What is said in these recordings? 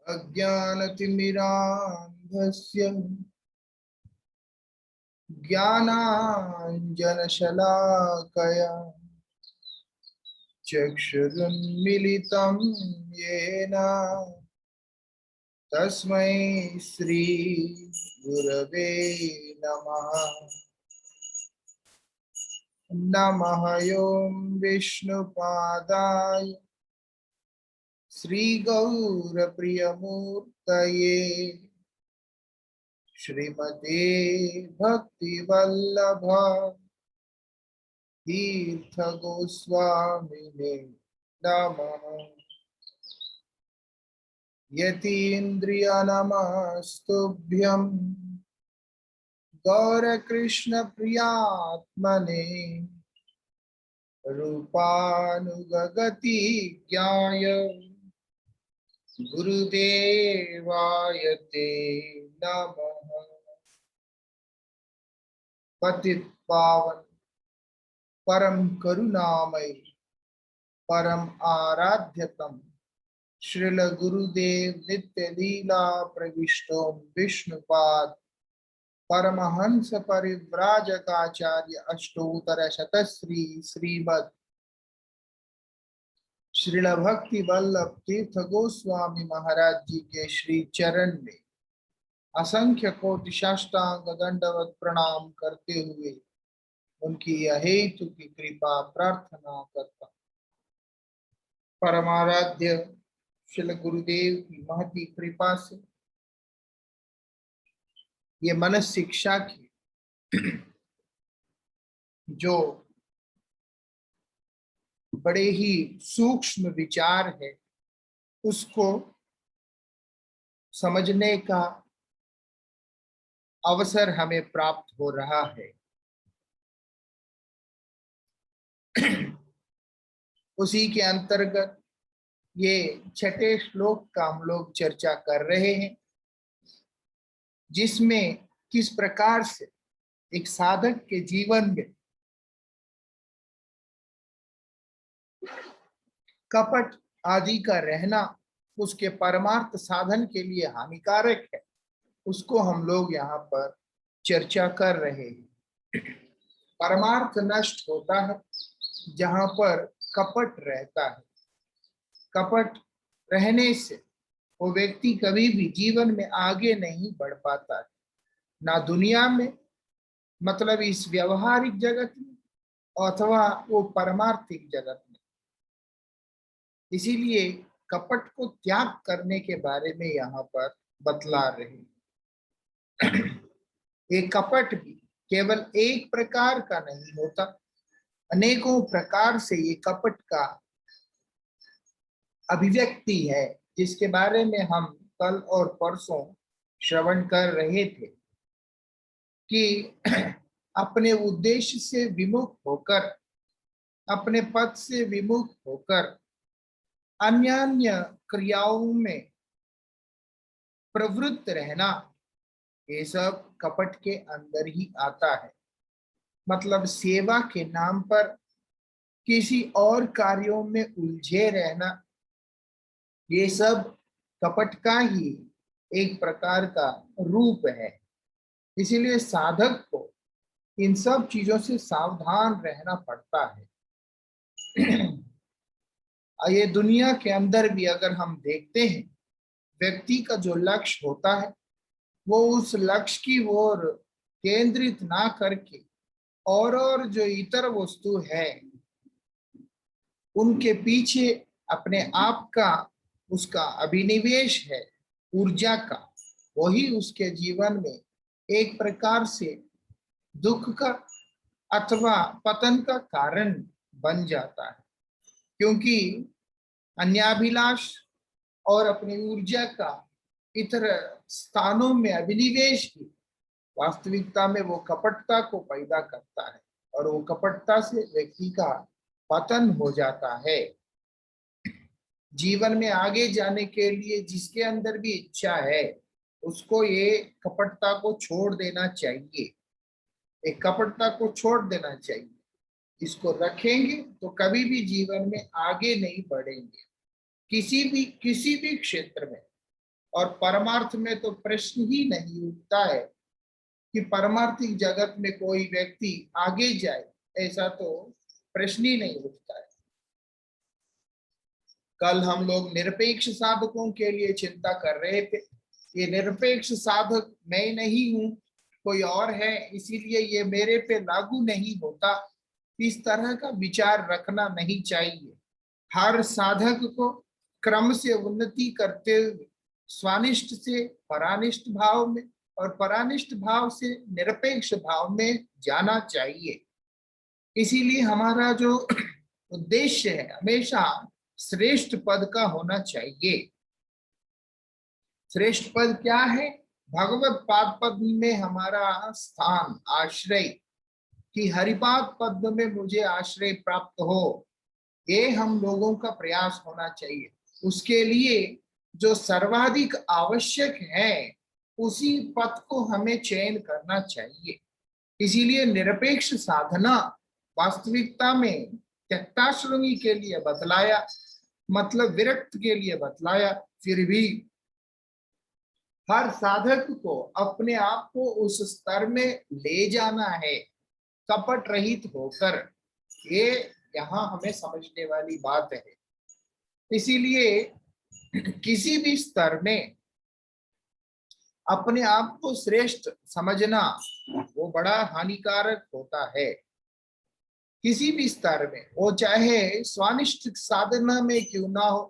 अज्ञानतिमिरान्धस्य ज्ञानाञ्जनशलाकया चक्षुरुन्मीलितं येन तस्मै श्री गुरवे नमः। नमः ओं विष्णुपादाय श्रीगौरप्रियमूर्तये श्रीमते भक्तिवल्लभ तीर्थगोस्वामिने नमः। यतीन्द्रियनमस्तुभ्यं गौरकृष्णप्रियात्मने रूपानुगगति ज्ञाय गुरुदेवाय ते नमः। पतित पावन परम करुणामय परम आराध्यतम श्रील गुरुदेव नित्य लीला प्रविष्टो विष्णुपाद परमहंस परिव्राजकाचार्य अष्टोत्तर शतश्री श्रीमद श्रील भक्ति वल्लभ तीर्थ गोस्वामी महाराज जी के श्री चरण में असंख्य कोटि साष्टांग दंडवत प्रणाम करते हुए उनकी अहेतु की कृपा प्रार्थना करता। परमाराध्य श्रील गुरुदेव की महती कृपा से ये मन शिक्षा की जो बड़े ही सूक्ष्म विचार है उसको समझने का अवसर हमें प्राप्त हो रहा है। उसी के अंतर्गत ये छठे श्लोक का हम लोग चर्चा कर रहे हैं, जिसमें किस प्रकार से एक साधक के जीवन में कपट आदि का रहना उसके परमार्थ साधन के लिए हानिकारक है, उसको हम लोग यहाँ पर चर्चा कर रहे हैं। परमार्थ नष्ट होता है जहाँ पर कपट रहता है। कपट रहने से वो व्यक्ति कभी भी जीवन में आगे नहीं बढ़ पाता है, ना दुनिया में मतलब इस व्यवहारिक जगत में अथवा वो परमार्थिक जगत में। इसीलिए कपट को त्याग करने के बारे में यहाँ पर बतला रहे। ये कपट भी केवल एक प्रकार का नहीं होता, अनेकों प्रकार से ये कपट का अभिव्यक्ति है, जिसके बारे में हम कल और परसों श्रवण कर रहे थे कि अपने उद्देश्य से विमुख होकर, अपने पद से विमुख होकर अन्य अन्य क्रियाओं में प्रवृत्त रहना, ये सब कपट के अंदर ही आता है। मतलब सेवा के नाम पर किसी और कार्यों में उलझे रहना, ये सब कपट का ही एक प्रकार का रूप है। इसीलिए साधक को इन सब चीजों से सावधान रहना पड़ता है। ये दुनिया के अंदर भी अगर हम देखते हैं, व्यक्ति का जो लक्ष्य होता है वो उस लक्ष्य की ओर केंद्रित ना करके और जो इतर वस्तु है उनके पीछे अपने आप का उसका अभिनिवेश है, ऊर्जा का, वही उसके जीवन में एक प्रकार से दुख का अथवा पतन का कारण बन जाता है। क्योंकि अन्याभिलाष और अपनी ऊर्जा का इतर स्थानों में अभिनिवेश की वास्तविकता में वो कपटता को पैदा करता है और वो कपटता से व्यक्ति का पतन हो जाता है। जीवन में आगे जाने के लिए जिसके अंदर भी इच्छा है उसको ये कपटता को छोड़ देना चाहिए, एक कपटता को छोड़ देना चाहिए। इसको रखेंगे तो कभी भी जीवन में आगे नहीं बढ़ेंगे, किसी भी क्षेत्र में। और परमार्थ में तो प्रश्न ही नहीं उठता है कि परमार्थिक जगत में कोई व्यक्ति आगे जाए, ऐसा तो प्रश्न ही नहीं उठता है। कल हम लोग निरपेक्ष साधकों के लिए चिंता कर रहे थे। ये निरपेक्ष साधक मैं नहीं हूं, कोई और है, इसीलिए ये मेरे पे लागू नहीं होता। इस तरह का विचार रखना नहीं चाहिए। हर साधक को क्रम से उन्नति करते हुए स्वानिष्ठ से परानिष्ठ भाव में और परानिष्ठ भाव से निरपेक्ष भाव में जाना चाहिए। इसीलिए हमारा जो उद्देश्य है हमेशा श्रेष्ठ पद का होना चाहिए। श्रेष्ठ पद क्या है? भगवत पाद पद में हमारा स्थान, आश्रय, कि हरिपाद पद में मुझे आश्रय प्राप्त हो, ये हम लोगों का प्रयास होना चाहिए। उसके लिए जो सर्वाधिक आवश्यक है उसी पथ को हमें चयन करना चाहिए। इसीलिए निरपेक्ष साधना वास्तविकता में त्यक्ताश्रमी के लिए बतलाया, मतलब विरक्त के लिए बतलाया। फिर भी हर साधक को अपने आप को उस स्तर में ले जाना है, कपट रहित होकर। ये यहाँ हमें समझने वाली बात है। इसीलिए किसी भी स्तर में अपने आप को श्रेष्ठ समझना वो बड़ा हानिकारक होता है। किसी भी स्तर में, वो चाहे स्वानिष्ठ साधना में क्यों ना हो,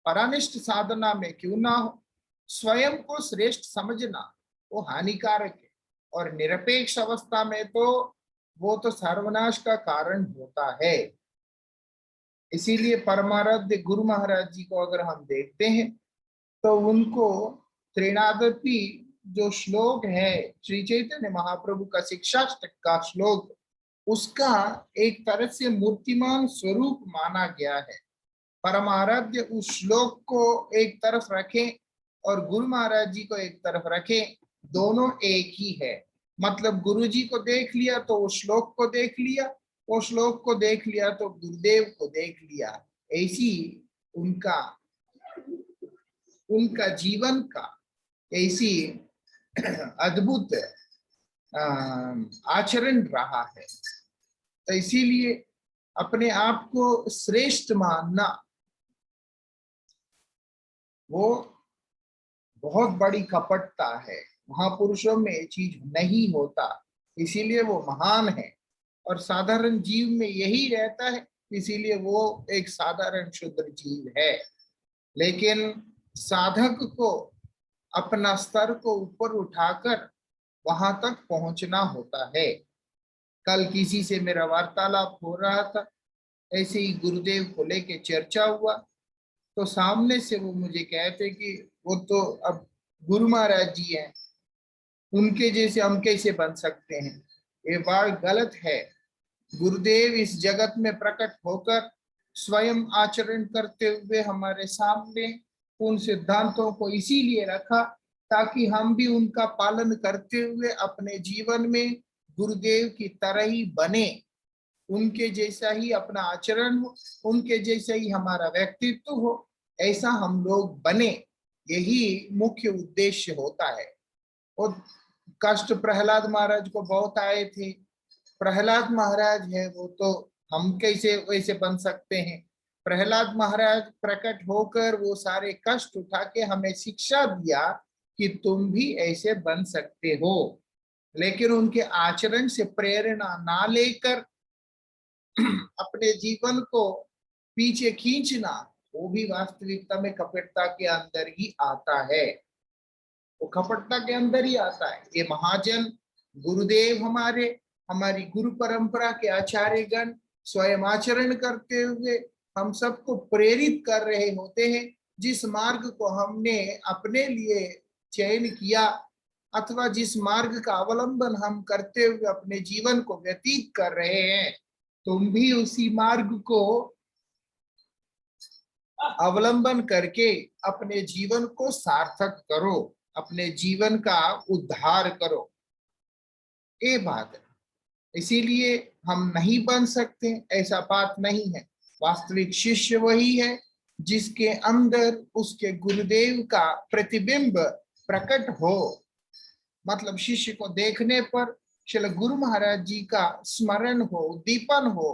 परानिष्ठ साधना में क्यों ना हो, स्वयं को श्रेष्ठ समझना वो हानिकारक है। और निरपेक्ष अवस्था में तो वो तो सर्वनाश का कारण होता है। इसीलिए परमाराध्य गुरु महाराज जी को अगर हम देखते हैं तो उनको त्रिनादपी जो श्लोक है श्री चैतन्य महाप्रभु का शिक्षाष्टक का श्लोक, उसका एक तरह से मूर्तिमान स्वरूप माना गया है। परमाराध्य उस श्लोक को एक तरफ रखें और गुरु महाराज जी को एक तरफ रखें, दोनों एक ही है। मतलब गुरु जी को देख लिया तो उस श्लोक को देख लिया, वो श्लोक को देख लिया तो गुरुदेव को देख लिया। ऐसी उनका उनका जीवन का ऐसी अद्भुत आचरण रहा है। तो इसीलिए अपने आप को श्रेष्ठ मानना वो बहुत बड़ी कपटता है। महापुरुषों में ये चीज नहीं होता, इसीलिए वो महान है। और साधारण जीव में यही रहता है, इसीलिए वो एक साधारण शुद्र जीव है। लेकिन साधक को अपना स्तर को ऊपर उठाकर वहां तक पहुंचना होता है। कल किसी से मेरा वार्तालाप हो रहा था, ऐसे ही गुरुदेव को लेके चर्चा हुआ, तो सामने से वो मुझे कहते कि वो तो अब गुरु महाराज जी हैं, उनके जैसे हम कैसे बन सकते हैं। ये बात गलत है। गुरुदेव इस जगत में प्रकट होकर स्वयं आचरण करते हुए हमारे सामने उन सिद्धांतों को इसीलिए रखा ताकि हम भी उनका पालन करते हुए अपने जीवन में गुरुदेव की तरह ही बने, उनके जैसा ही अपना आचरण हो, उनके जैसा ही हमारा व्यक्तित्व हो, ऐसा हम लोग बने। यही मुख्य उद्देश्य होता है। और कष्ट प्रहलाद महाराज को बहुत आए थे। प्रहलाद महाराज है वो, तो हम कैसे वैसे बन सकते हैं। प्रहलाद महाराज प्रकट होकर वो सारे कष्ट उठा के हमें शिक्षा दिया कि तुम भी ऐसे बन सकते हो। लेकिन उनके आचरण से प्रेरणा ना लेकर अपने जीवन को पीछे खींचना, वो भी वास्तविकता में कपटता के अंदर ही आता है। वो कपटता के अंदर ही आता है। ये महाजन गुरुदेव हमारी गुरु परंपरा के आचार्य गण स्वयं आचरण करते हुए हम सबको प्रेरित कर रहे होते हैं। जिस मार्ग को हमने अपने लिए चयन किया अथवा जिस मार्ग का अवलंबन हम करते हुए अपने जीवन को व्यतीत कर रहे हैं, तुम भी उसी मार्ग को अवलंबन करके अपने जीवन को सार्थक करो, अपने जीवन का उद्धार करो। ये बात है। इसीलिए हम नहीं बन सकते ऐसा बात नहीं है। वास्तविक शिष्य वही है जिसके अंदर उसके गुरुदेव का प्रतिबिंब प्रकट हो। मतलब शिष्य को देखने पर श्री गुरु महाराज जी का स्मरण हो, उद्दीपन हो,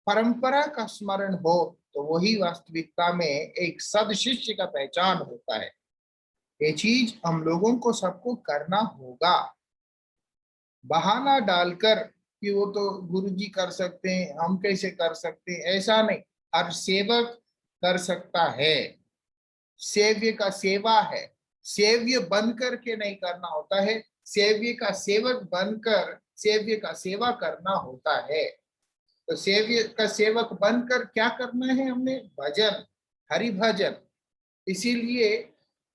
परंपरा का स्मरण हो, तो वही वास्तविकता में एक सद शिष्य का पहचान होता है। ये चीज हम लोगों को सबको करना होगा। बहाना डालकर कि वो तो गुरु जी कर सकते हैं, हम कैसे कर सकते हैं, ऐसा नहीं। हर सेवक कर सकता है। सेव्य का सेवा है, सेव्य बनकर के नहीं करना होता है, सेव्य का सेवक बनकर सेव्य का सेवा करना होता है। तो सेव्य का सेवक बनकर क्या करना है हमने? भजन, हरि भजन। इसीलिए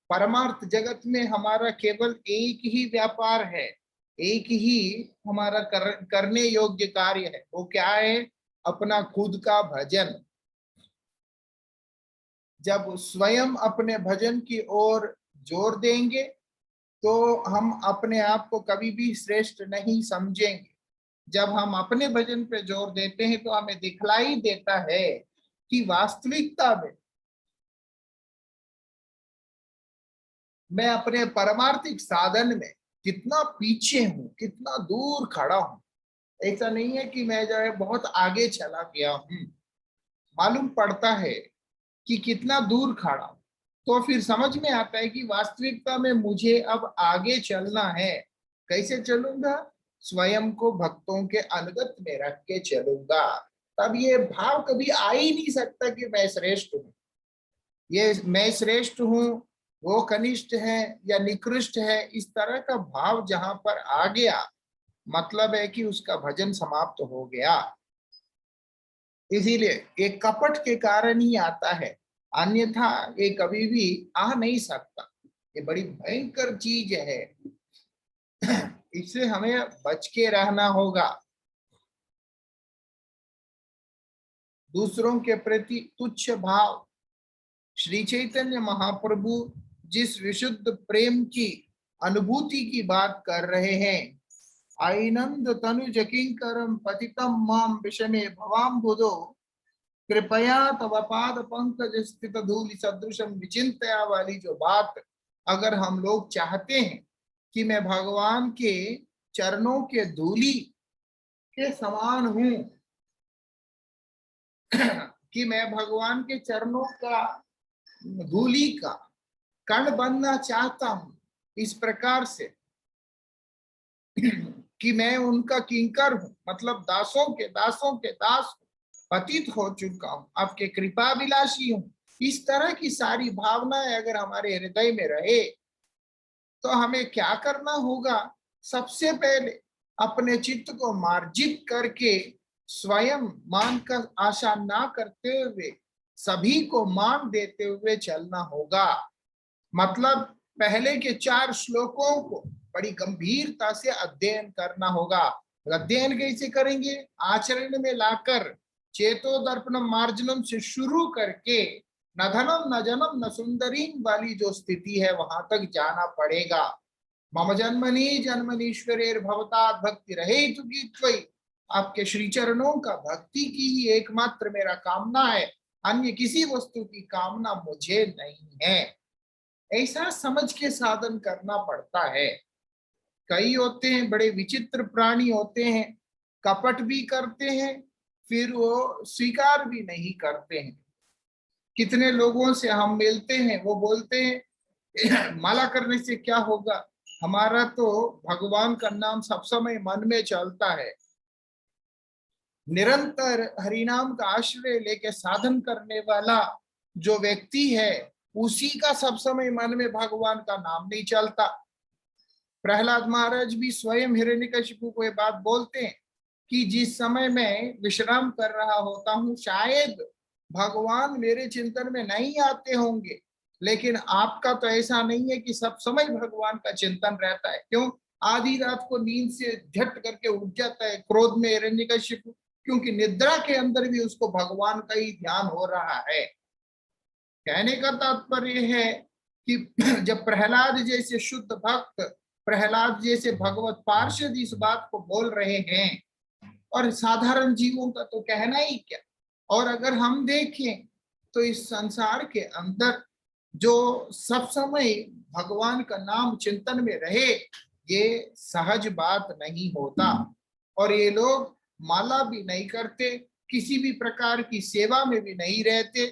परमार्थ जगत में हमारा केवल एक ही व्यापार है, एक ही हमारा करने योग्य कार्य है। वो क्या है? अपना खुद का भजन। जब स्वयं अपने भजन की ओर जोर देंगे तो हम अपने आप को कभी भी श्रेष्ठ नहीं समझेंगे। जब हम अपने भजन पे जोर देते हैं तो हमें दिखलाई देता है कि वास्तविकता में मैं अपने परमार्थिक साधन में कितना पीछे हूं, कितना दूर खड़ा हूं। ऐसा नहीं है कि मैं जो है बहुत आगे चला गया हूं, मालूम पड़ता है कि कितना दूर खड़ा हूं। तो फिर समझ में आता है कि वास्तविकता में मुझे अब आगे चलना है। कैसे चलूंगा? स्वयं को भक्तों के अनुगत में रख के चलूंगा। तब ये भाव कभी आ ही नहीं सकता कि मैं श्रेष्ठ हूं। ये मैं श्रेष्ठ हूं, वो कनिष्ठ है या निकृष्ट है, इस तरह का भाव जहां पर आ गया, मतलब है कि उसका भजन समाप्त हो गया। इसीलिए एक कपट के कारण ही आता है, अन्यथा ये कभी भी आ नहीं सकता। ये बड़ी भयंकर चीज है, इससे हमें बच के रहना होगा। दूसरों के प्रति तुच्छ भाव। श्री चैतन्य महाप्रभु जिस विशुद्ध प्रेम की अनुभूति की बात कर रहे हैं, आइनंद तनुज किंकरम पतितम माम विषमे भवाम बुधो कृपया तव पाद पंकज स्थित धूलि सदृशम विचिंतया वाली जो बात, अगर हम लोग चाहते हैं कि मैं भगवान के चरणों के धूलि के समान हूं, कि मैं भगवान के चरणों का धूलि का कण बनना चाहता हूं, इस प्रकार से कि मैं उनका किंकर हूं, मतलब दासों के दास पतित हो चुका हूं, आपके कृपा विलासी हूं। इस तरह की सारी भावनाएं अगर हमारे हृदय में रहे तो हमें क्या करना होगा? सबसे पहले अपने चित्त को मार्जित करके स्वयं मान का आशा ना करते हुए सभी को मान देते हुए चलना होगा। मतलब पहले के 4 श्लोकों को बड़ी गंभीरता से अध्ययन करना होगा। अध्ययन कैसे करेंगे? आचरण में लाकर चेतो दर्पणम मार्जनम से शुरू करके न धनम न जनम न सुंदरी वाली जो स्थिति है वहां तक जाना पड़ेगा। मम जन्मनि जन्मनीश्वरेर भवतात भक्ति रहे तुकी, आपके श्री चरणों का भक्ति की ही एकमात्र मेरा कामना है, अन्य किसी वस्तु की कामना मुझे नहीं है। ऐसा समझ के साधन करना पड़ता है। कई होते हैं बड़े विचित्र प्राणी होते हैं, कपट भी करते हैं, फिर वो स्वीकार भी नहीं करते हैं। कितने लोगों से हम मिलते हैं, वो बोलते हैं माला करने से क्या होगा, हमारा तो भगवान का नाम सब समय मन में चलता है। निरंतर हरिनाम का आश्रय लेके साधन करने वाला जो व्यक्ति है, उसी का सब समय मन में भगवान का नाम नहीं चलता। प्रहलाद महाराज भी स्वयं हिरण्यकशिपु को ये बात बोलते हैं कि जिस समय मैं विश्राम कर रहा होता हूं, शायद भगवान मेरे चिंतन में नहीं आते होंगे, लेकिन आपका तो ऐसा नहीं है कि सब समय भगवान का चिंतन रहता है। क्यों? आधी रात को नींद से झट करके उठ जाता है क्रोध में हिरण्यकशिपु, क्योंकि निद्रा के अंदर भी उसको भगवान का ही ध्यान हो रहा है। कहने का तात्पर्य है कि जब प्रहलाद जैसे शुद्ध भक्त, प्रहलाद जैसे भगवत पार्षद इस बात को बोल रहे हैं, और साधारण जीवों का तो कहना ही क्या। और अगर हम देखें तो इस संसार के अंदर जो सब समय भगवान का नाम चिंतन में रहे, ये सहज बात नहीं होता। और ये लोग माला भी नहीं करते, किसी भी प्रकार की सेवा में भी नहीं रहते,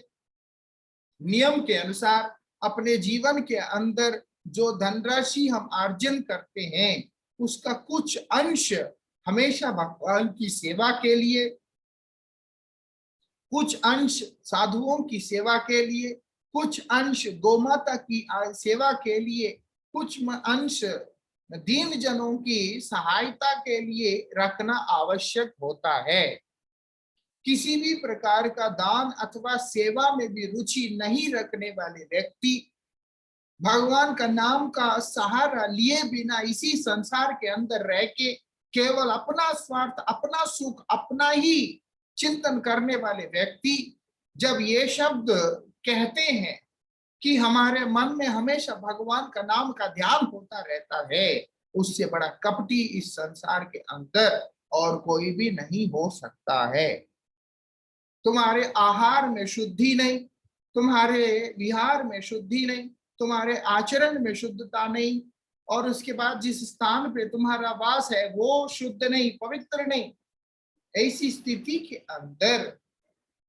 नियम के अनुसार अपने जीवन के अंदर जो धनराशि हम अर्जन करते हैं उसका कुछ अंश हमेशा भगवान की सेवा के लिए, कुछ अंश साधुओं की सेवा के लिए, कुछ अंश गोमाता की सेवा के लिए, कुछ अंश दीन जनों की सहायता के लिए रखना आवश्यक होता है। किसी भी प्रकार का दान अथवा सेवा में भी रुचि नहीं रखने वाले व्यक्ति भगवान का नाम का सहारा लिए बिना इसी संसार के अंदर रह के केवल अपना स्वार्थ, अपना सुख, अपना ही चिंतन करने वाले व्यक्ति जब ये शब्द कहते हैं कि हमारे मन में हमेशा भगवान का नाम का ध्यान होता रहता है, उससे बड़ा कपटी इस संसार के अंदर और कोई भी नहीं हो सकता है। तुम्हारे आहार में शुद्धि नहीं, तुम्हारे विहार में शुद्धि नहीं, तुम्हारे आचरण में शुद्धता नहीं, और उसके बाद जिस स्थान पे तुम्हारा वास है वो शुद्ध नहीं, पवित्र नहीं, ऐसी स्थिति के अंदर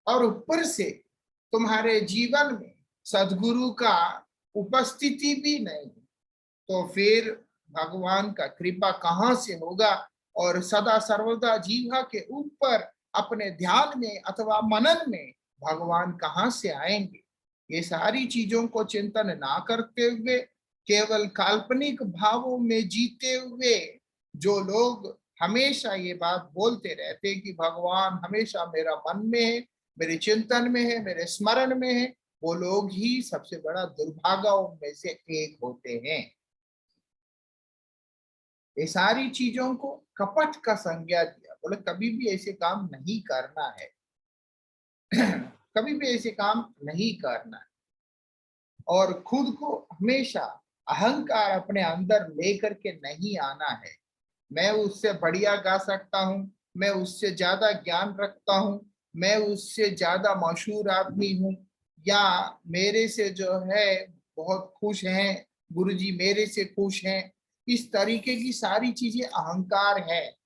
और ऊपर से तुम्हारे जीवन में सद्गुरु का उपस्थिति भी नहीं, तो फिर भगवान का कृपा कहाँ से होगा? और सदा सर्वदा जीवा के ऊपर अपने ध्यान में अथवा मनन में भगवान कहाँ से आएंगे? ये सारी चीजों को चिंतन ना करते हुए केवल काल्पनिक भावों में जीते हुए जो लोग हमेशा ये बात बोलते रहते कि भगवान हमेशा मेरा मन में है, मेरे चिंतन में है, मेरे स्मरण में है, वो लोग ही सबसे बड़ा दुर्भागाओं में से एक होते हैं। ये सारी चीजों को कपट का संज्ञा दिया, बोले कभी भी ऐसे काम नहीं करना है कभी भी ऐसे काम नहीं करना है, और खुद को हमेशा अहंकार अपने अंदर लेकर के नहीं आना है। मैं उससे बढ़िया गा सकता हूँ, मैं उससे ज्यादा ज्ञान रखता हूँ, मैं उससे ज्यादा मशहूर आदमी हूँ, या मेरे से जो है बहुत खुश हैं गुरुजी, मेरे से खुश हैं, इस तरीके की सारी चीजें अहंकार है।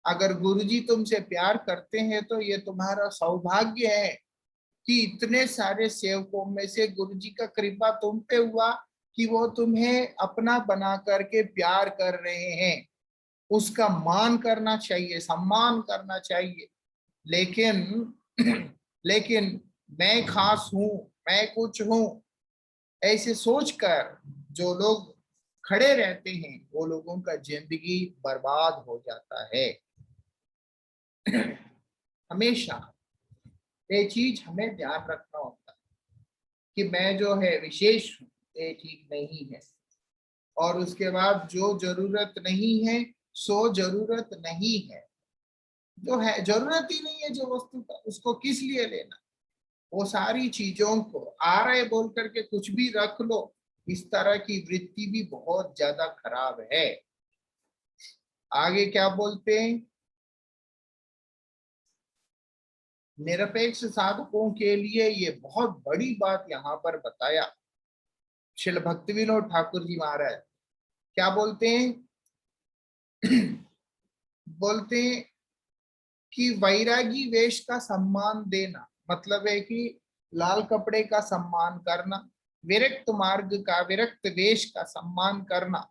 अगर गुरुजी तुमसे प्यार करते हैं तो ये तुम्हारा सौभाग्य है कि इतने सारे सेवकों में से गुरुजी का कृपा तुम पे हुआ कि वो तुम्हें अपना बना करके प्यार कर रहे हैं। उसका मान करना चाहिए, सम्मान करना चाहिए। लेकिन लेकिन मैं खास हूं, मैं कुछ हूं, ऐसे सोचकर जो लोग खड़े रहते हैं वो लोगों का जिंदगी बर्बाद हो जाता है। हमेशा ये चीज हमें ध्यान रखना होता है कि मैं जो है विशेष हूं, ये ठीक नहीं है। और उसके बाद जो जरूरत नहीं है सो जरूरत नहीं है, जो है जरूरत ही नहीं है जो वस्तु का, उसको किस लिए लेना? वो सारी चीजों को आ रहे बोल करके कुछ भी रख लो, इस तरह की वृत्ति भी बहुत ज्यादा खराब है। आगे क्या बोलते हैं? निरपेक्ष साधकों के लिए ये बहुत बड़ी बात यहाँ पर बताया श्रील भक्ति विनोद ठाकुर जी महाराज। क्या बोलते हैं? बोलते हैं कि वैरागी वेश का सम्मान देना, मतलब है कि लाल कपड़े का सम्मान करना, विरक्त मार्ग का, विरक्त वेश का सम्मान करना,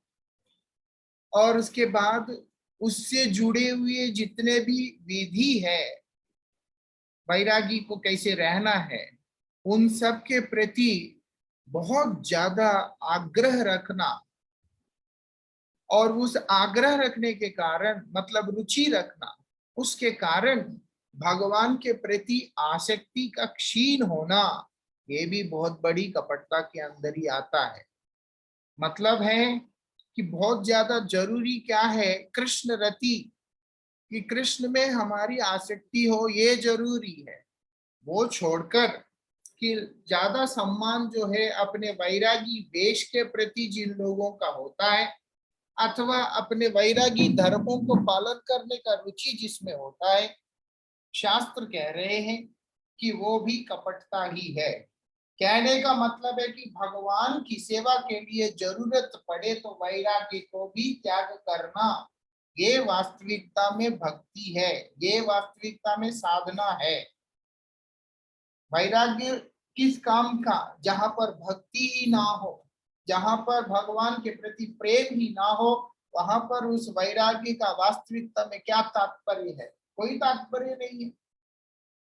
और उसके बाद उससे जुड़े हुए जितने भी विधि है, वैरागी को कैसे रहना है, उन सब के प्रति बहुत ज्यादा आग्रह रखना, और उस आग्रह रखने के कारण मतलब रुचि रखना, उसके कारण भगवान के प्रति आसक्ति का क्षीण होना, ये भी बहुत बड़ी कपटता के अंदर ही आता है। मतलब है कि बहुत ज्यादा जरूरी क्या है? कृष्ण रति, कि कृष्ण में हमारी आसक्ति हो, ये जरूरी है। वो छोड़कर कि ज्यादा सम्मान जो है अपने वैरागी वेश के प्रति जिन लोगों का होता है, अथवा अपने वैरागी धर्मों को पालन करने का रुचि जिसमें होता है, शास्त्र कह रहे हैं कि वो भी कपटता ही है। कहने का मतलब है कि भगवान की सेवा के लिए जरूरत पड़े तो वैराग्य को भी त्याग करना, ये वास्तविकता में भक्ति है, ये वास्तविकता में साधना है। वैराग्य किस काम का? जहां पर भक्ति ही ना हो, जहां पर भगवान के प्रति प्रेम ही ना हो, वहां पर उस वैराग्य का वास्तविकता में क्या तात्पर्य है? कोई तात्पर्य नहीं है।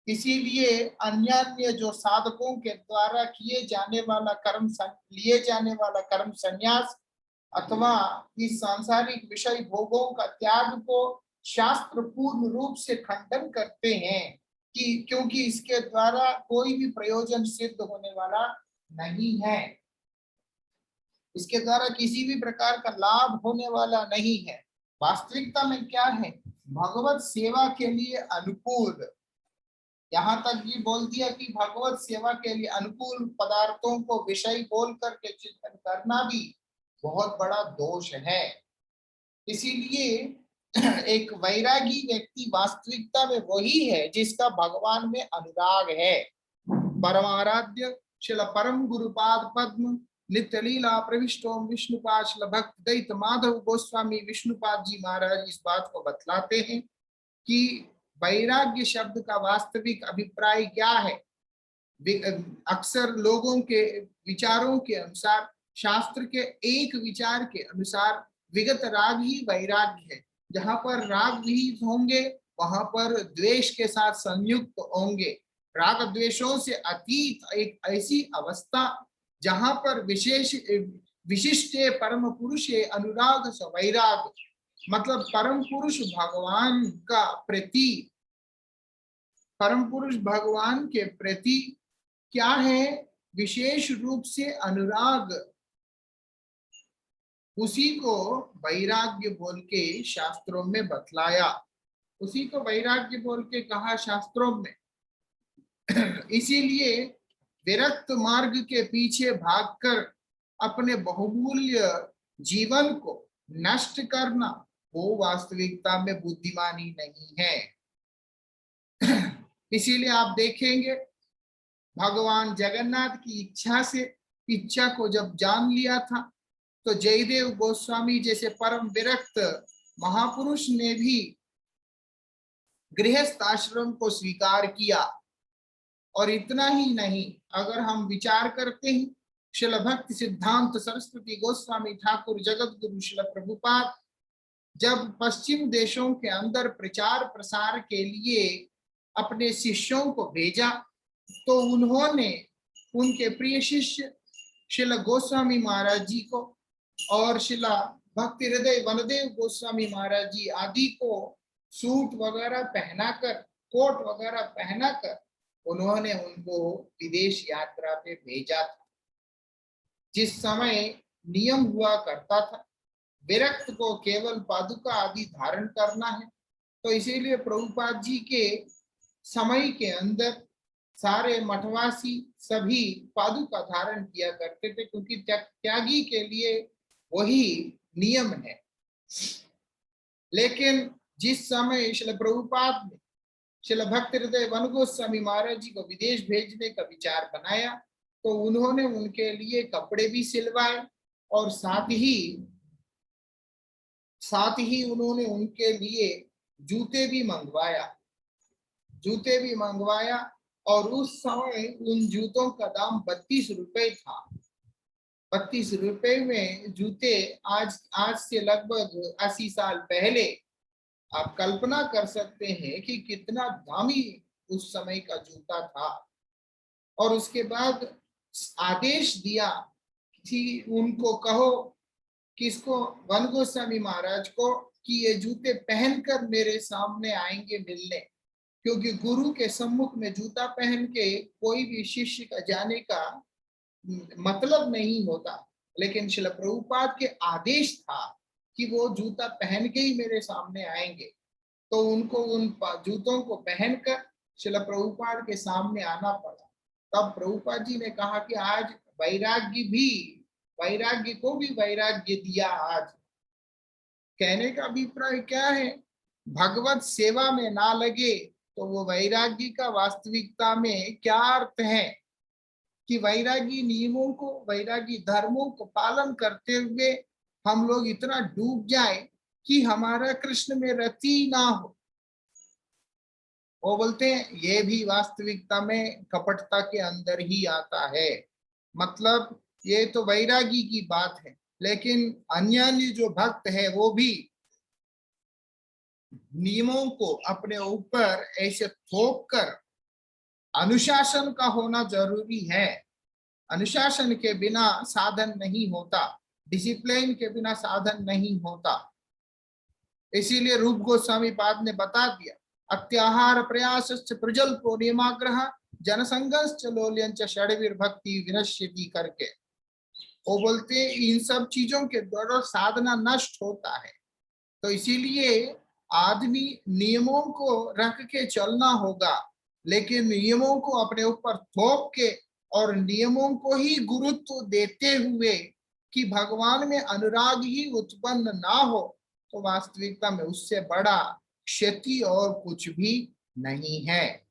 इसीलिए अन्य जो साधकों के द्वारा किए जाने वाला कर्म, लिए जाने वाला कर्म संन्यास अथवा इस सांसारिक विषय भोगों का त्याग को शास्त्र पूर्ण रूप से खंडन करते हैं कि क्योंकि इसके द्वारा कोई भी प्रयोजन सिद्ध होने वाला नहीं है, इसके द्वारा किसी भी प्रकार का लाभ होने वाला नहीं है। वास्तविकता में क्या है? भगवत सेवा के लिए अनुकूल, यहाँ तक ये बोल दिया कि भगवत सेवा के लिए अनुकूल पदार्थों को विषय बोल करके चिंतन करना भी बहुत बड़ा दोष है। इसीलिए एक वैरागी व्यक्ति वास्तविकता में वही है जिसका भगवान में अनुराग है। परमाराध्य शिल परम गुरुपाद पद्म नित्य लीला प्रविष्टो विष्णुपाद शिल भक्त दैत माधव गोस्वामी विष्णुपाद जी महाराज इस बात को बतलाते हैं कि वैराग्य शब्द का वास्तविक अभिप्राय क्या है। अक्सर लोगों के विचारों के अनुसार, शास्त्र के एक विचार के अनुसार विगत राग ही वैराग्य है। जहां पर राग विहित होंगे वहां पर द्वेष के साथ संयुक्त होंगे। राग द्वेषों से अतीत एक ऐसी अवस्था जहां पर विशिष्ट परम पुरुष अनुराग स वैराग, मतलब परम पुरुष भगवान का प्रति, परम पुरुष भगवान के प्रति क्या है? विशेष रूप से अनुराग, उसी को वैराग्य बोल के शास्त्रों में बतलाया, उसी को वैराग्य बोल के कहा शास्त्रों में। इसीलिए विरक्त मार्ग के पीछे भागकर अपने बहुमूल्य जीवन को नष्ट करना वो वास्तविकता में बुद्धिमानी नहीं है। इसीलिए आप देखेंगे भगवान जगन्नाथ की इच्छा को जब जान लिया था तो जयदेव गोस्वामी जैसे परम विरक्त महापुरुष ने भी गृहस्थ आश्रम को स्वीकार किया। और इतना ही नहीं, अगर हम विचार करते हैं, शिल भक्ति सिद्धांत सरस्वती गोस्वामी ठाकुर जगत गुरु शिल प्रभुपाद जब पश्चिम देशों के अंदर प्रचार प्रसार के लिए अपने शिष्यों को भेजा तो उन्होंने उनके प्रिय शिष्य शिल गोस्वामी महाराज जी को और शिला भक्ति हृदय वनदेव गोस्वामी महाराज जी आदि को सूट वगैरह पहनाकर, कोट वगैरह पहनाकर उन्होंने उनको विदेश यात्रा पे भेजा था। जिस समय नियम हुआ करता था विरक्त को केवल पादुका आदि धारण करना है, तो इसीलिए प्रभुपाद जी के समय के अंदर सारे मठवासी सभी पादुका धारण किया करते थे, क्योंकि त्यागी के लिए वही नियम है। लेकिन जिस समय श्रील प्रभुपाद ने श्रील भक्ति हृदय वन गोस्वामी महाराज जी को विदेश भेजने का विचार बनाया तो उन्होंने उनके लिए कपड़े भी सिलवाए और साथ ही उन्होंने उनके लिए जूते भी मंगवाया और उस समय उन जूतों का दाम 32 रुपए था। 32 रुपए में जूते आज से लगभग 80 साल पहले, आप कल्पना कर सकते हैं कि कितना दामी उस समय का जूता था। और उसके बाद आदेश दिया कि उनको कहो, किसको? वन गोस्वामी महाराज को, कि ये जूते पहनकर मेरे सामने आएंगे मिलने, क्योंकि गुरु के सम्मुख में जूता पहन के कोई भी शिष्य का जाने का मतलब नहीं होता। लेकिन श्रील प्रभुपाद के आदेश था कि वो जूता पहन के ही मेरे सामने आएंगे, तो उनको उन जूतों को पहनकर श्रील प्रभुपाद के सामने आना पड़ा। तब प्रभुपाद जी ने कहा कि आज वैराग्य को भी वैराग्य दिया। आज कहने का अभिप्राय क्या है? भगवत सेवा में ना लगे तो वो वैराग्य का वास्तविकता में क्या अर्थ है कि वैरागी नियमों को, वैरागी धर्मों को पालन करते हुए हम लोग इतना डूब जाए कि हमारा कृष्ण में रति ना हो। वो बोलते हैं ये भी वास्तविकता में कपटता के अंदर ही आता है। मतलब ये तो वैरागी की बात है, लेकिन अन्य जो भक्त है वो भी नियमों को अपने ऊपर ऐसे थोप कर, अनुशासन का होना जरूरी है। अनुशासन के बिना साधन नहीं होता, डिसिप्लिन के बिना साधन नहीं होता। इसीलिए रूप गोस्वामी पाद ने बता दिया, अत्याहार प्रयास प्रजल्पो नियमाग्रह जनसंगश्च लोल्यंच षड्वीर भक्ति विनश्यति करके। वो बोलते इन सब चीजों के द्वारा साधना नष्ट होता है। तो इसीलिए आदमी नियमों को रख के चलना होगा, लेकिन नियमों को अपने ऊपर थोप के और नियमों को ही गुरुत्व देते हुए कि भगवान में अनुराग ही उत्पन्न ना हो, तो वास्तविकता में उससे बड़ा क्षति और कुछ भी नहीं है।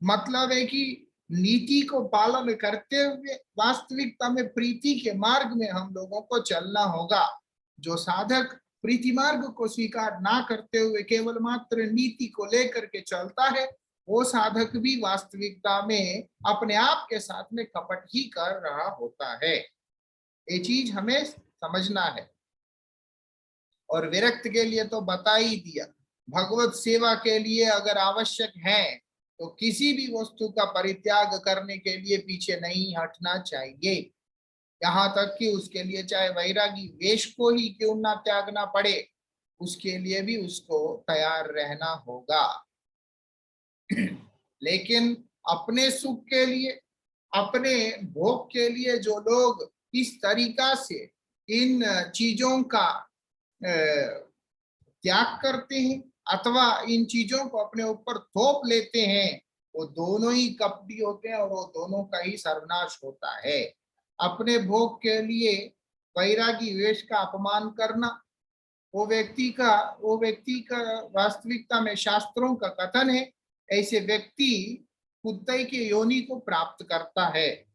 मतलब है कि नीति को पालन करते हुए वास्तविकता में प्रीति के मार्ग में हम लोगों को चलना होगा। जो साधक प्रीति मार्ग को स्वीकार ना करते हुए केवल मात्र नीति को लेकर के चलता है, वो साधक भी वास्तविकता में अपने आप के साथ में कपट ही कर रहा होता है। ये चीज हमें समझना है। और विरक्त के लिए तो बता ही दिया, भगवत सेवा के लिए अगर आवश्यक है तो किसी भी वस्तु का परित्याग करने के लिए पीछे नहीं हटना चाहिए। यहाँ तक कि उसके लिए चाहे वैरागी वेश को ही क्यों ना त्यागना पड़े, उसके लिए भी उसको तैयार रहना होगा। लेकिन अपने सुख के लिए, अपने भोग के लिए जो लोग इस तरीका से इन चीजों का त्याग करते हैं अथवा इन चीजों को अपने ऊपर थोप लेते हैं, वो दोनों ही कपटी होते हैं और वो दोनों का ही सर्वनाश होता है। अपने भोग के लिए वैरागी वेश का अपमान करना, वो व्यक्ति का वास्तविकता में शास्त्रों का कथन है, ऐसे व्यक्ति कुत्ते के योनि को प्राप्त करता है।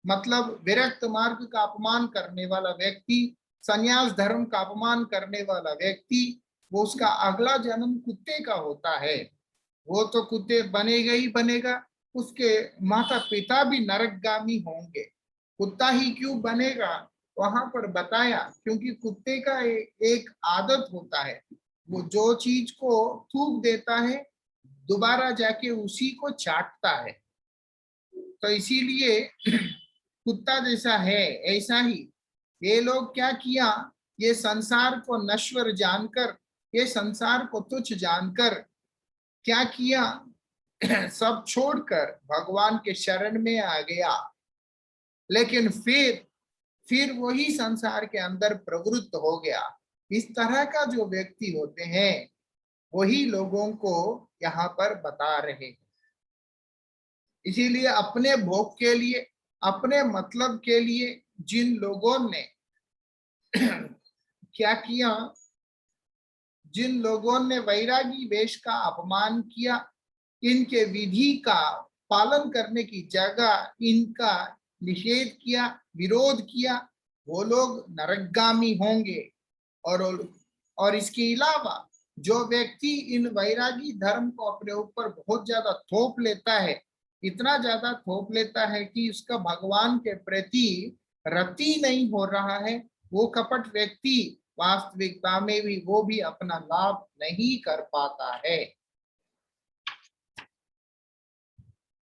मतलब विरक्त मार्ग का अपमान करने वाला व्यक्ति, संन्यास धर्म का अपमान करने वाला व्यक्ति, वो उसका अगला जन्म कुत्ते का होता है। वो तो कुत्ते बनेगा ही बनेगा, उसके माता पिता भी नरकगामी होंगे। कुत्ता ही क्यों बनेगा वहां पर बताया, क्योंकि कुत्ते का एक आदत होता है, वो जो चीज को थूक देता है दोबारा जाके उसी को चाटता है। तो इसीलिए कुत्ता जैसा है, ऐसा ही ये लोग क्या किया, ये संसार को नश्वर जानकर, ये संसार को तुच्छ जानकर क्या किया, सब छोड़कर भगवान के शरण में आ गया। लेकिन फिर वही संसार के अंदर प्रवृत्त हो गया। इस तरह का जो व्यक्ति होते हैं वही लोगों को यहाँ पर बता रहे हैं। इसीलिए अपने भोग के लिए, अपने मतलब के लिए जिन लोगों ने क्या किया, जिन लोगों ने वैरागी वेश का अपमान किया, इनके विधि का पालन करने की जगह इनका निषेध किया, विरोध किया, वो लोग नरकगामी होंगे। और इसके अलावा जो व्यक्ति इन वैरागी धर्म को अपने ऊपर बहुत ज्यादा थोप लेता है, इतना ज्यादा थोप लेता है कि उसका भगवान के प्रति रति नहीं हो रहा है, वो कपट व्यक्ति वास्तविकता में भी वो भी अपना लाभ नहीं कर पाता है।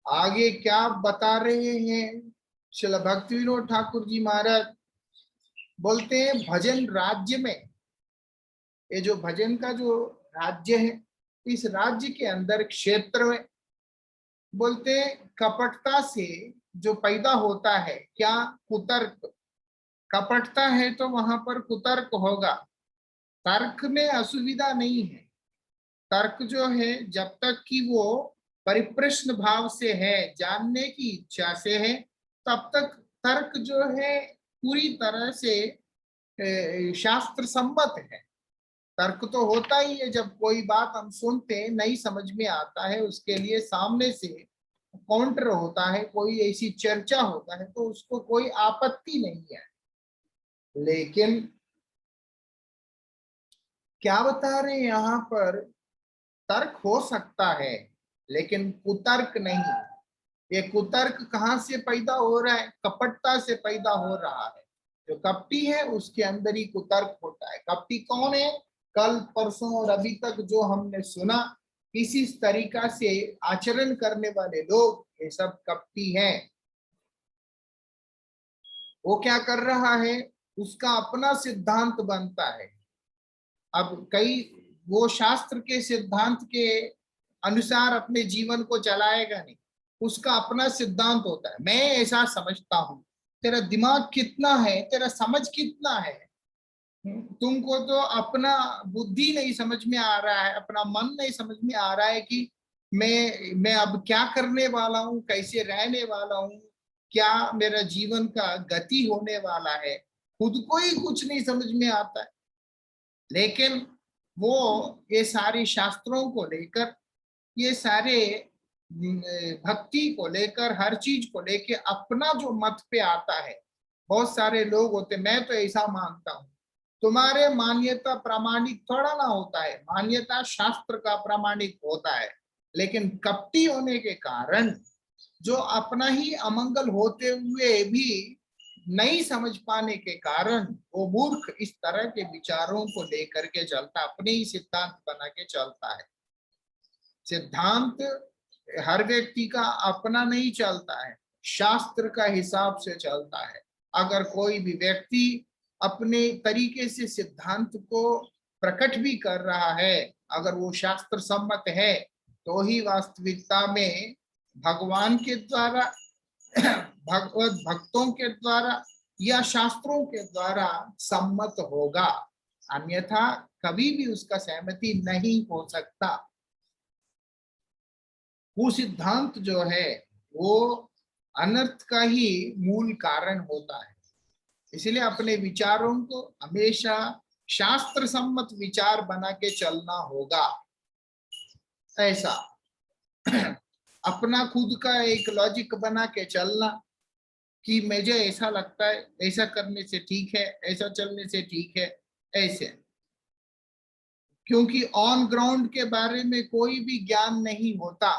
आगे क्या बता रहे हैं श्रील भक्ति विनोद ठाकुर जी महाराज, बोलते हैं भजन राज्य में, ये जो भजन का जो राज्य है, इस राज्य के अंदर क्षेत्र में बोलते कपटता से जो पैदा होता है क्या, कुतर्क। कपटता है तो वहां पर कुतर्क होगा। तर्क में असुविधा नहीं है। तर्क जो है जब तक कि वो परिप्रश्न भाव से है, जानने की इच्छा से है, तब तक तर्क जो है पूरी तरह से शास्त्र सम्मत है। तर्क तो होता ही है, जब कोई बात हम सुनते नहीं समझ में आता है, उसके लिए सामने से काउंटर होता है, कोई ऐसी चर्चा होता है, तो उसको कोई आपत्ति नहीं है। लेकिन क्या बता रहे हैं यहाँ पर, तर्क हो सकता है लेकिन कुतर्क नहीं। ये कुतर्क कहाँ से पैदा हो रहा है? कपटता से पैदा हो रहा है। जो कपटी है उसके अंदर ही कुतर्क होता है। कपटी कौन है? कल परसों और अभी तक जो हमने सुना, इसी तरीका से आचरण करने वाले लोग, ये सब कपटी हैं। वो क्या कर रहा है? उसका अपना सिद्धांत बनता है। अब कई वो शास्त्र के सिद्धांत के अनुसार अपने जीवन को चलाएगा नहीं, उसका अपना सिद्धांत होता है। मैं ऐसा समझता हूं। तेरा दिमाग कितना है, तेरा समझ कितना है? तुमको तो अपना बुद्धि नहीं समझ में आ रहा है, अपना मन नहीं समझ में आ रहा है कि मैं अब क्या करने वाला हूँ, कैसे रहने वाला हूँ, क्या मेरा जीवन का गति होने वाला है। खुद को ही कुछ नहीं समझ में आता है। लेकिन वो ये सारी शास्त्रों को लेकर, ये सारे भक्ति को लेकर, हर चीज को लेकर अपना जो मत पे आता है। बहुत सारे लोग होते, मैं तो ऐसा मानता हूं। तुम्हारे मान्यता प्रामाणिक थोड़ा ना होता है, मान्यता शास्त्र का प्रामाणिक होता है। लेकिन कपटी होने के कारण, जो अपना ही अमंगल होते हुए भी नहीं समझ पाने के कारण, वो मूर्ख इस तरह के विचारों को लेकर के चलता, अपने ही सिद्धांत बना के चलता है। सिद्धांत हर व्यक्ति का अपना नहीं चलता है, शास्त्र का हिसाब से चलता है। अगर कोई भी व्यक्ति अपने तरीके से सिद्धांत को प्रकट भी कर रहा है, अगर वो शास्त्र सम्मत है, तो ही वास्तविकता में भगवान के द्वारा, भगवत भक्तों के द्वारा या शास्त्रों के द्वारा सम्मत होगा। अन्यथा कभी भी उसका सहमति नहीं हो सकता। वो सिद्धांत जो है वो अनर्थ का ही मूल कारण होता है। इसलिए अपने विचारों को हमेशा शास्त्र सम्मत विचार बना के चलना होगा। ऐसा अपना खुद का एक लॉजिक बना के चलना कि मुझे ऐसा लगता है, ऐसा करने से ठीक है, ऐसा चलने से ठीक है, ऐसे। क्योंकि ऑन ग्राउंड के बारे में कोई भी ज्ञान नहीं होता,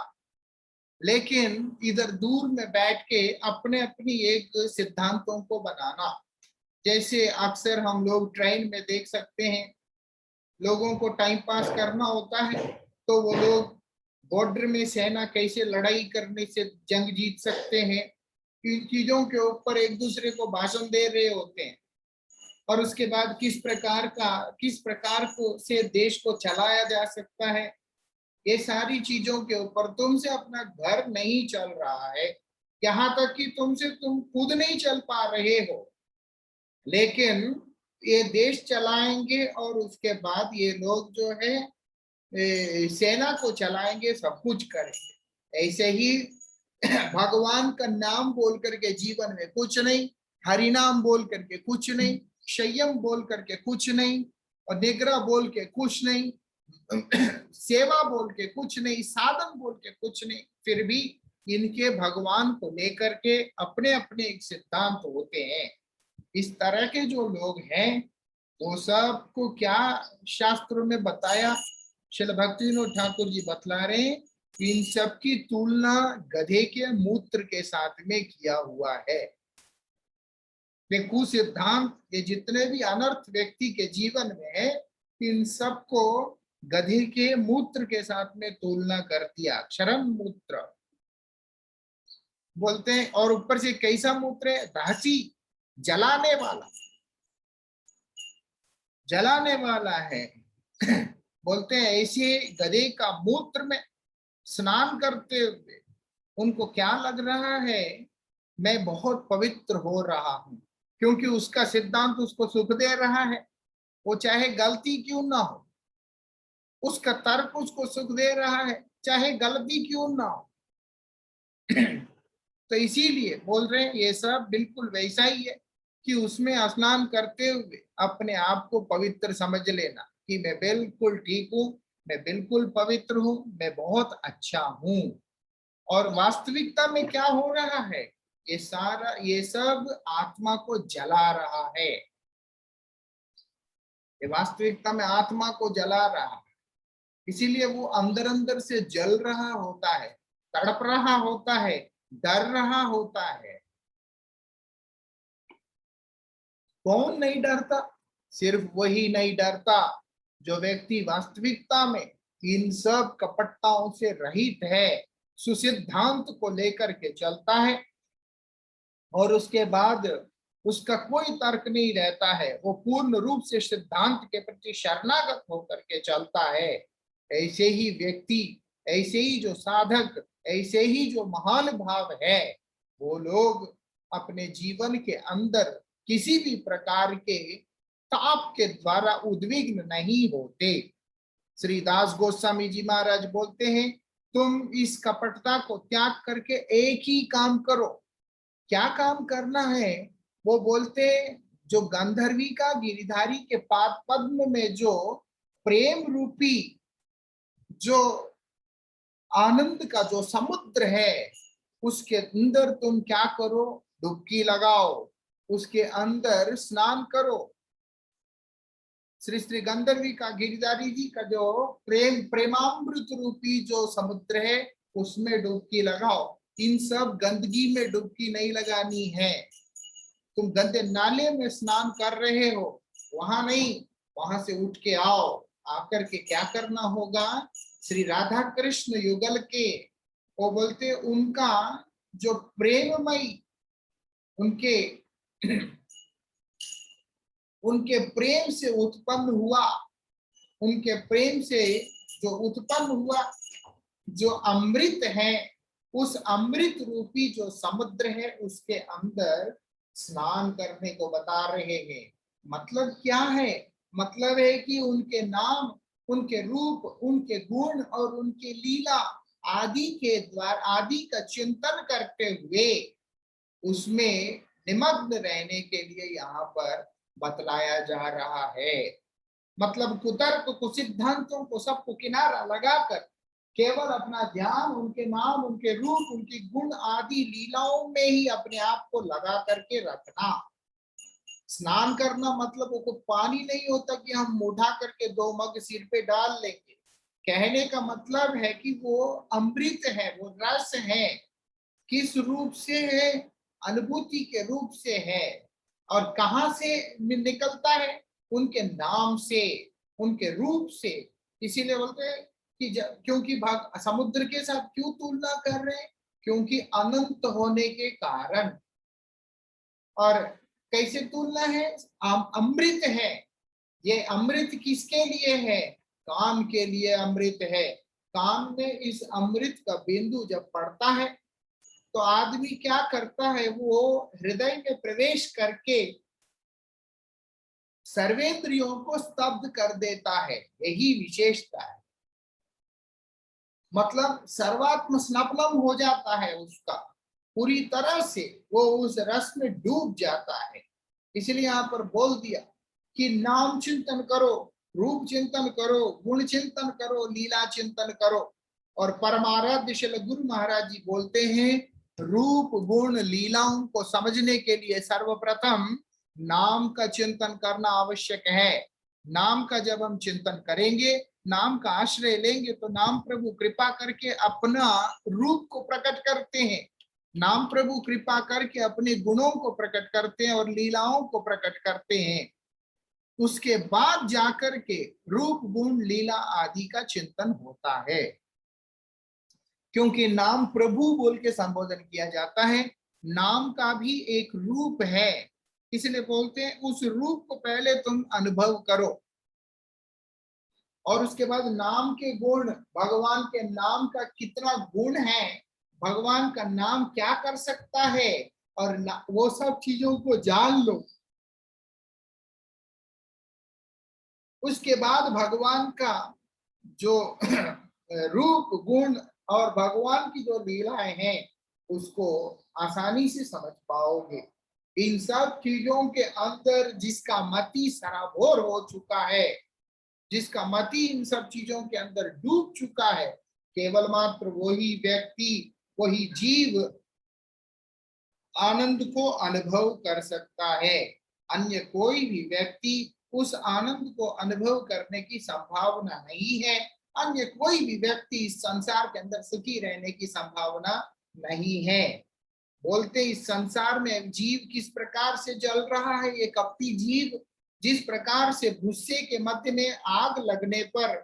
लेकिन इधर दूर में बैठ के अपने अपनी एक सिद्धांतों को बनाना। जैसे अक्सर हम लोग ट्रेन में देख सकते हैं, लोगों को टाइम पास करना होता है तो वो लोग बॉर्डर में सेना कैसे लड़ाई करने से जंग जीत सकते हैं, इन चीजों के ऊपर एक दूसरे को भाषण दे रहे होते हैं। और उसके बाद किस प्रकार को से देश को चलाया जा सकता है, ये सारी चीजों के ऊपर। तुमसे अपना घर नहीं चल रहा है, यहाँ तक कि तुम खुद नहीं चल पा रहे हो, लेकिन ये देश चलाएंगे और उसके बाद ये लोग जो है सेना को चलाएंगे, सब कुछ करेंगे। ऐसे ही भगवान का नाम बोल करके जीवन में कुछ नहीं, हरिनाम बोल करके कुछ नहीं, संयम बोल करके कुछ नहीं, और निग्रह बोल के कुछ नहीं, सेवा बोल के कुछ नहीं, साधन बोल के कुछ नहीं। फिर भी इनके भगवान को लेकर के अपने अपने एक सिद्धांत होते हैं। इस तरह के जो लोग हैं, वो सबको क्या शास्त्रों में बताया, श्रील भक्तिविनोद ठाकुर जी बतला रहे हैं, इन सब की तुलना गधे के मूत्र के साथ में किया हुआ है। कुसिद्धांत, ये जितने भी अनर्थ व्यक्ति के जीवन में है, इन सबको गधे के मूत्र के साथ में तुलना कर दिया। क्षरम मूत्र बोलते हैं। और ऊपर से कैसा मूत्र है? राशि, जलाने वाला, जलाने वाला है। बोलते हैं ऐसे गधे का मूत्र में स्नान करते हुए उनको क्या लग रहा है? मैं बहुत पवित्र हो रहा हूं, क्योंकि उसका सिद्धांत उसको सुख दे रहा है। वो चाहे गलती क्यों ना हो, उसका तर्क उसको सुख दे रहा है, चाहे गलती क्यों ना हो। तो इसीलिए बोल रहे हैं ये सब बिल्कुल वैसा ही है कि उसमें स्नान करते हुए अपने आप को पवित्र समझ लेना कि मैं बिल्कुल ठीक हूं, मैं बिल्कुल पवित्र हूं, मैं बहुत अच्छा हूं। और वास्तविकता में क्या हो रहा है, ये सब आत्मा को जला रहा है। ये वास्तविकता में आत्मा को जला रहा है, इसीलिए वो अंदर अंदर से जल रहा होता है, तड़प रहा होता है, डर रहा होता है। कौन नहीं डरता? सिर्फ वही नहीं डरता जो व्यक्ति वास्तविकता में इन सब कपटताओं से रहित है, सुसिद्धांत को लेकर के चलता है और उसके बाद उसका कोई तर्क नहीं रहता है, वो पूर्ण रूप से सिद्धांत के प्रति शरणागत होकर के चलता है। ऐसे ही व्यक्ति, ऐसे ही जो साधक, ऐसे ही जो महान भाव है, वो लोग अपने जीवन के अंदर किसी भी प्रकार के ताप के द्वारा उद्विग्न नहीं होते। श्री दास गोस्वामी जी महाराज बोलते हैं, तुम इस कपटता को त्याग करके एक ही काम करो। क्या काम करना है? वो बोलते, जो गंधर्वी का गिरिधारी के पाद पद्म में जो प्रेम रूपी जो आनंद का जो समुद्र है, उसके अंदर तुम क्या करो? डुबकी लगाओ, उसके अंदर स्नान करो। श्री श्री गंधर्वी का गिरिधारी जी का जो प्रेमामृत रूपी जो समुद्र है, उसमें डुबकी लगाओ। इन सब गंदगी में डुबकी नहीं लगानी है। तुम गंदे नाले में स्नान कर रहे हो, वहां नहीं, वहां से उठ के आओ। आकर के क्या करना होगा? श्री राधा कृष्ण युगल के, वो बोलते उनका जो प्रेममयी, उनके उनके प्रेम से उत्पन्न हुआ, उनके प्रेम से जो उत्पन्न हुआ जो अमृत है, उस अमृत रूपी जो समुद्र है, उसके अंदर स्नान करने को बता रहे हैं। मतलब क्या है? मतलब है कि उनके नाम, उनके रूप, उनके गुण और उनके लीला आदि के द्वारा, आदि का चिंतन करते हुए उसमें निमग्न रहने के लिए यहाँ पर बतलाया जा रहा है। मतलब कुतर्क कुसिद्धांतों को सबको किनारा लगाकर केवल अपना ध्यान उनके नाम, उनके रूप, उनकी गुण आदि लीलाओं में ही अपने आप को लगा करके रखना। स्नान करना मतलब वो पानी नहीं होता कि हम उठा करके 2 मग सिर पे डाल लेंगे। कहने का मतलब है कि वो अमृत है, वो रस है। किस रूप से है? अनुभूति के रूप से है। और कहां से निकलता है? उनके नाम से, उनके रूप से। इसीलिए बोलते हैं कि क्योंकि समुद्र के साथ क्यों तुलना कर रहे हैं? क्योंकि अनंत होने के कारण। और कैसे तुलना है? अमृत है। ये अमृत किसके लिए है? कान के लिए अमृत है। कान में इस अमृत का बिंदु जब पड़ता है तो आदमी क्या करता है? वो हृदय में प्रवेश करके सर्वेंद्रियों को स्तब्ध कर देता है। यही विशेषता है। मतलब सर्वात्म स्नपलम हो जाता है उसका, पूरी तरह से वो उस रस में डूब जाता है। इसलिए यहाँ पर बोल दिया कि नाम चिंतन करो, रूप चिंतन करो, गुण चिंतन करो, लीला चिंतन करो। और परमाराध्य श्री गुरु महाराज जी बोलते हैं, रूप गुण लीलाओं को समझने के लिए सर्वप्रथम नाम का चिंतन करना आवश्यक है। नाम का जब हम चिंतन करेंगे, नाम का आश्रय लेंगे, तो नाम प्रभु कृपा करके अपना रूप को प्रकट करते हैं। नाम प्रभु कृपा करके अपने गुणों को प्रकट करते हैं और लीलाओं को प्रकट करते हैं। उसके बाद जाकर के रूप गुण लीला आदि का चिंतन होता है। क्योंकि नाम प्रभु बोल के संबोधन किया जाता है, नाम का भी एक रूप है, इसलिए बोलते हैं उस रूप को पहले तुम अनुभव करो और उसके बाद नाम के गुण, भगवान के नाम का कितना गुण है, भगवान का नाम क्या कर सकता है, और वो सब चीजों को जान लो। उसके बाद भगवान का जो रूप गुण और भगवान की जो लीलाएं हैं उसको आसानी से समझ पाओगे। इन सब चीजों के अंदर जिसका मति सराबोर हो चुका है, जिसका मति इन सब चीजों के अंदर डूब चुका है, केवल मात्र वही व्यक्ति वही जीव आनंद को अनुभव कर सकता है। अन्य कोई भी व्यक्ति उस आनंद को अनुभव करने की संभावना नहीं है। अन्य कोई भी व्यक्ति इस संसार के अंदर सुखी रहने की संभावना नहीं है। बोलते इस संसार में जीव किस प्रकार से जल रहा है। ये कपटी जीव जिस प्रकार से भूसे के मध्य में आग लगने पर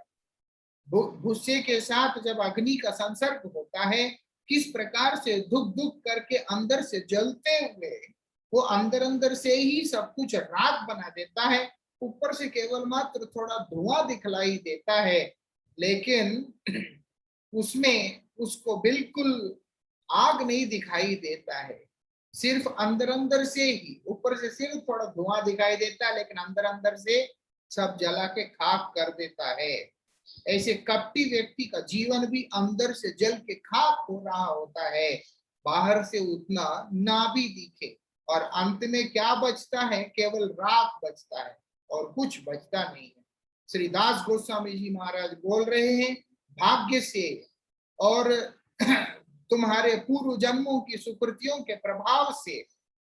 भूसे के साथ जब अग्नि का संसर्ग होता है, किस प्रकार से धुक धुक करके अंदर से जलते हुए वो अंदर अंदर से ही सब कुछ राख बना देता है। ऊपर से केवल मात्र थोड़ा धुआं दिखलाई देता है, लेकिन उसमें उसको बिल्कुल आग नहीं दिखाई देता है। सिर्फ अंदर अंदर से ही, ऊपर से सिर्फ थोड़ा धुआं दिखाई देता है, लेकिन अंदर अंदर से सब जला के खाक कर देता है। ऐसे कपटी व्यक्ति का जीवन भी अंदर से जल के खाक हो रहा होता है, बाहर से उतना ना भी दिखे, और अंत में क्या बचता है, केवल राख बचता है और कुछ बचता नहीं है। श्री दास गोस्वामी जी महाराज बोल रहे हैं, भाग्य से और तुम्हारे पूर्व जन्मों की सुकृतियों के प्रभाव से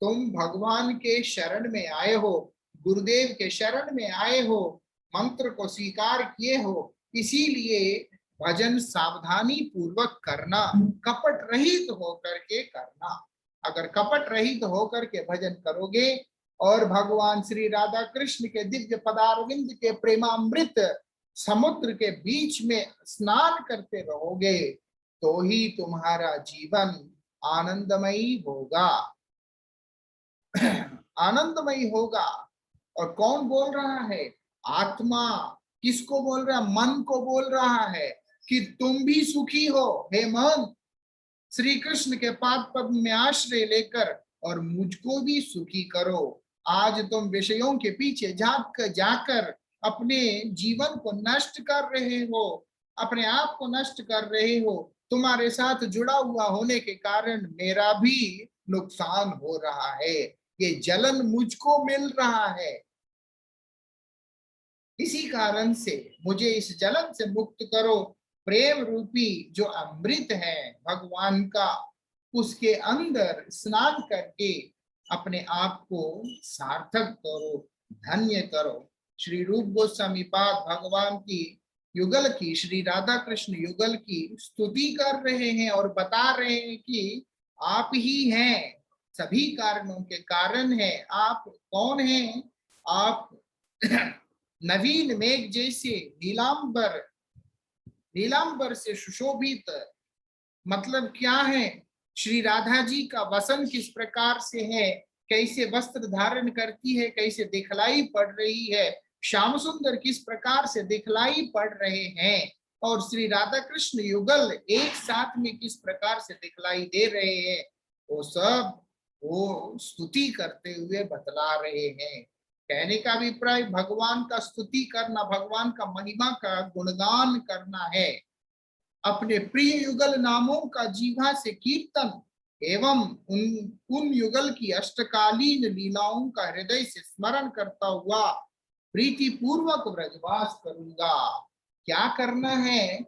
तुम भगवान के शरण में आए हो, गुरुदेव के शरण में आए हो, मंत्र को स्वीकार किए हो। इसीलिए भजन सावधानी पूर्वक करना, कपट रहित होकर के करना। अगर कपट रहित होकर के भजन करोगे और भगवान श्री राधा कृष्ण के दिव्य पदारविंद के प्रेमामृत समुद्र के बीच में स्नान करते रहोगे, तो ही तुम्हारा जीवन आनंदमयी होगा। आनंदमयी होगा। और कौन बोल रहा है? आत्मा। किसको बोल रहा है? मन को बोल रहा है कि तुम भी सुखी हो हे मन, श्री कृष्ण के पाद पद्म में आश्रय लेकर और मुझको भी सुखी करो। आज तुम विषयों के पीछे जाकर अपने जीवन को नष्ट कर रहे हो, अपने आप को नष्ट कर रहे हो। तुम्हारे साथ जुड़ा हुआ होने के कारण मेरा भी नुकसान हो रहा है, ये जलन मुझको मिल रहा है। इसी कारण से मुझे इस जलन से मुक्त करो। प्रेम रूपी जो अमृत है भगवान का, उसके अंदर स्नान करके अपने आप को सार्थक करो, धन्य करो। श्री रूप गोस्वामी पाद भगवान की युगल की, श्री राधा कृष्ण युगल की स्तुति कर रहे हैं और बता रहे हैं कि आप ही हैं, सभी कारणों के कारण है। आप कौन हैं? आप नवीन मेघ जैसे नीलांबर, नीलांबर से सुशोभित। मतलब क्या है? श्री राधा जी का वसन किस प्रकार से है, कैसे वस्त्र धारण करती है, कैसे दिखलाई पड़ रही है, श्याम सुंदर किस प्रकार से दिखलाई पड़ रहे हैं, और श्री राधा कृष्ण युगल एक साथ में किस प्रकार से दिखलाई दे रहे हैं, वो सब वो स्तुति करते हुए बतला रहे हैं। कहने का अभिप्राय भगवान का स्तुति करना, भगवान का महिमा का गुणगान करना है। अपने प्रिय युगल नामों का जीवा से कीर्तन एवं उन युगल की अष्टकालीन लीलाओं का हृदय से स्मरण करता हुआ प्रीति पूर्वक व्रजवास करूंगा। क्या करना है?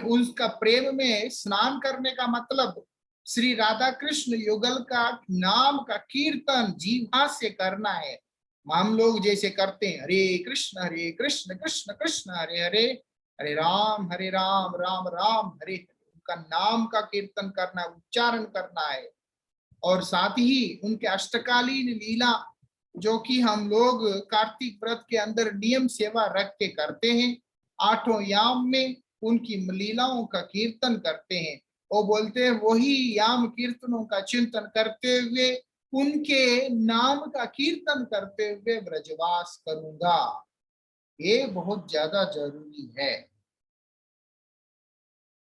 उसका प्रेम में स्नान करने का मतलब श्री राधा कृष्ण युगल का नाम का कीर्तन जीवा से करना है। हम लोग जैसे करते हैं, हरे कृष्ण कृष्ण कृष्ण हरे हरे, हरे राम राम राम हरे हरे। उनका नाम का कीर्तन करना, उच्चारण करना है। और साथ ही उनके अष्टकालीन लीला जो कि हम लोग कार्तिक व्रत के अंदर नियम सेवा रख के करते हैं, 8 याम में उनकी लीलाओं का कीर्तन करते हैं। वो बोलते हैं वही याम कीर्तनों का चिंतन करते हुए, उनके नाम का कीर्तन करते हुए व्रजवास करूंगा। ये बहुत ज्यादा जरूरी है।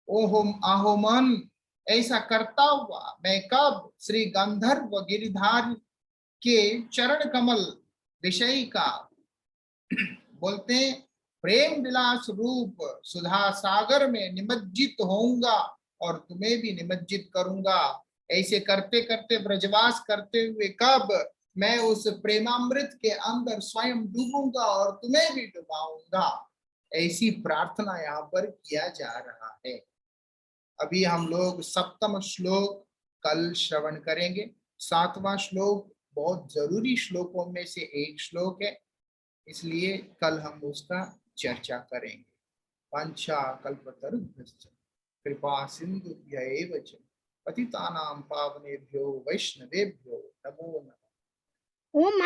ओहो आहो मन, ऐसा करता हुआ मैं कब श्री गंधर्व गिरिधार के चरण कमल विषय का बोलते प्रेम विलास रूप सुधा सागर में निमज्जित होऊंगा और तुम्हें भी निमज्जित करूंगा। ऐसे करते करते ब्रजवास करते हुए कब मैं उस प्रेमामृत के अंदर स्वयं डूबूंगा और तुम्हें भी डुबाऊंगा। ऐसी प्रार्थना यहाँ पर किया जा रहा है। अभी हम लोग सप्तम श्लोक कल श्रवण करेंगे। सातवां श्लोक बहुत जरूरी श्लोकों में से एक श्लोक है, इसलिए कल हम उसका चर्चा करेंगे। वांछा कल्पतरुभ्यश्च कृपा सिंधुभ्यैव च पतितानां पावनेभ्यो वैष्णवेभ्यो नमो नमः। ओम